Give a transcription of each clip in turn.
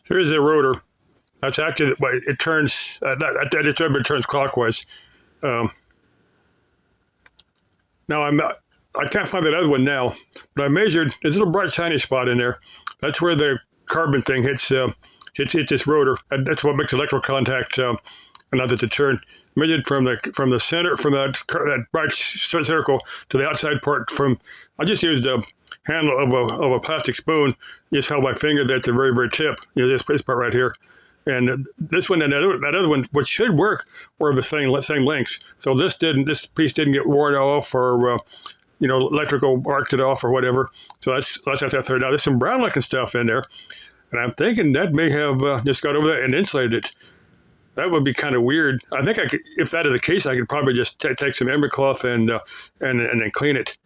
Here's the rotor. That's actually it turns. At the turn, it turns clockwise. Now I can't find that other one now, but I measured. There's a little bright shiny spot in there. That's where the carbon thing hits this rotor. That's what makes electrical contact. Allows it to turn. Measured from the center, from that bright circle to the outside part. I just used a handle of a plastic spoon. Just held my finger there at the very, very tip. This part right here. And this one and that other one, which should work, were the same lengths. So this piece didn't get worn off or electrical arced it off or whatever. So that's what I threw. Now there's some brown looking stuff in there, and I'm thinking that may have just got over there and insulated it. That would be kind of weird. I think I could, if that is the case, I could probably just take some ember cloth and then clean it.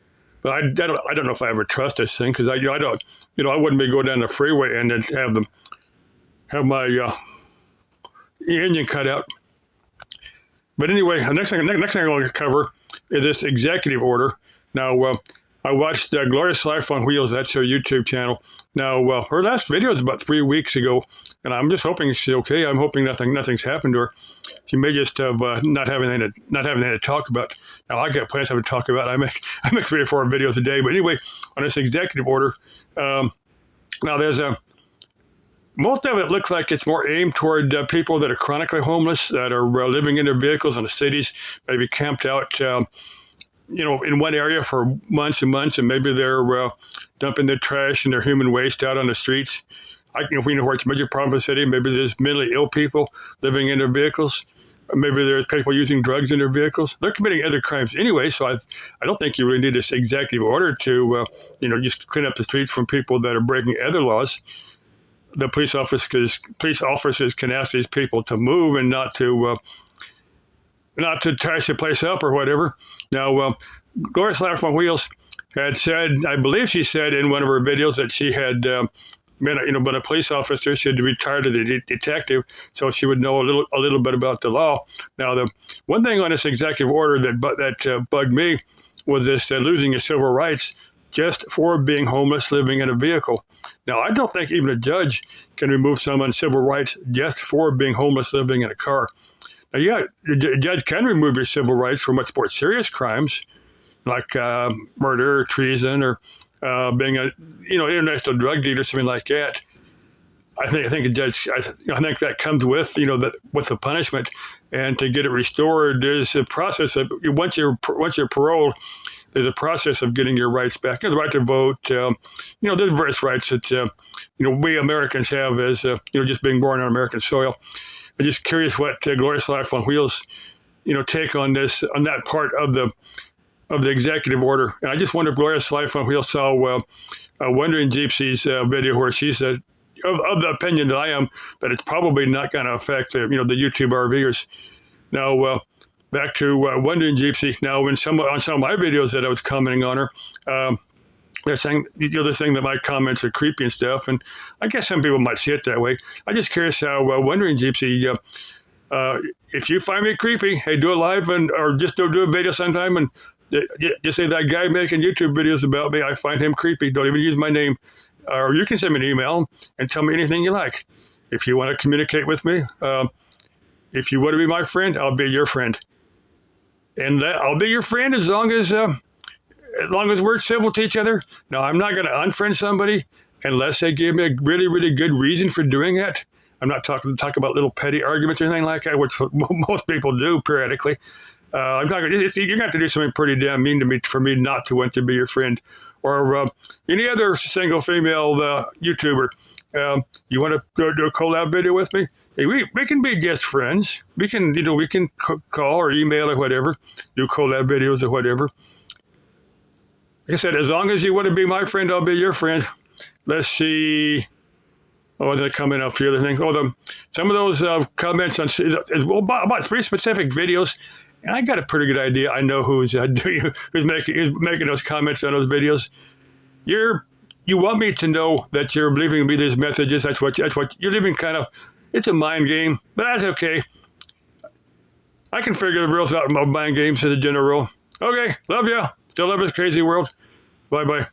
But I don't know if I ever trust this thing because I wouldn't be going down the freeway and then have my engine cut out. But anyway, the next thing I'm going to cover is this executive order. Now, I watched Glorious Life on Wheels. That's her YouTube channel. Now, her last video is about 3 weeks ago, and I'm just hoping she's okay. I'm hoping nothing's happened to her. She may just have not having anything to talk about. Now, I got plenty to talk about. I make 3 or 4 videos a day. But anyway, on this executive order, now there's most of it looks like it's more aimed toward people that are chronically homeless, that are living in their vehicles in the cities, maybe camped out in one area for months and months, and maybe they're dumping their trash and their human waste out on the streets. If we know where it's a major problem in the city, maybe there's mentally ill people living in their vehicles. Maybe there's people using drugs in their vehicles. They're committing other crimes anyway, so I don't think you really need this executive order to, just clean up the streets from people that are breaking other laws. The police officers can ask these people to move and not to trash the place up or whatever. Now, Glorious Life on Wheels had said, I believe she said in one of her videos that she had been a police officer. She had retired as a detective, so she would know a little bit about the law. Now, the one thing on this executive order that bugged me was this losing your civil rights just for being homeless living in a vehicle. Now, I don't think even a judge can remove someone's civil rights just for being homeless living in a car. Now, yeah, the judge can remove your civil rights for much more serious crimes, like murder or treason or being a international drug dealer, something like that. I think a judge. I think that comes with with the punishment, and to get it restored, there's a process of once you're paroled. There's a process of getting your rights back. The right to vote. There's various rights that we Americans have as just being born on American soil. I'm just curious what Glorious Life on Wheels, take on this, on that part of the executive order. And I just wonder if Glorious Life on Wheels saw Wondering Gypsy's video where she's of the opinion that I am that it's probably not going to affect the YouTube RVers. Now back to Wondering Gypsy. Now on some of my videos that I was commenting on her. They're saying that my comments are creepy and stuff, and I guess some people might see it that way. I'm just curious how Wondering Gypsy, if you find me creepy, hey, do a live or just do a video sometime and just say that guy making YouTube videos about me, I find him creepy. Don't even use my name. Or you can send me an email and tell me anything you like. If you want to communicate with me, if you want to be my friend, I'll be your friend. And I'll be your friend as long as we're civil to each other. Now, I'm not going to unfriend somebody unless they give me a really, really good reason for doing it. I'm not talking about little petty arguments or anything like that, which most people do periodically. I'm not going. You're going to have to do something pretty damn mean to me for me not to want to be your friend, or any other single female YouTuber. You want to go do a collab video with me? Hey, we can be just friends. We can call or email or whatever, do collab videos or whatever. Like I said, as long as you want to be my friend, I'll be your friend. Let's see. I was going to comment on a few other things. Some of those comments on about 3 specific videos, and I got a pretty good idea. I know who's making those comments on those videos. You want me to know that you're leaving me these messages. That's what you're leaving. It's a mind game, but that's okay. I can figure the rules out of mind games as a general rule. Okay, love ya. Still love this crazy world. Bye-bye.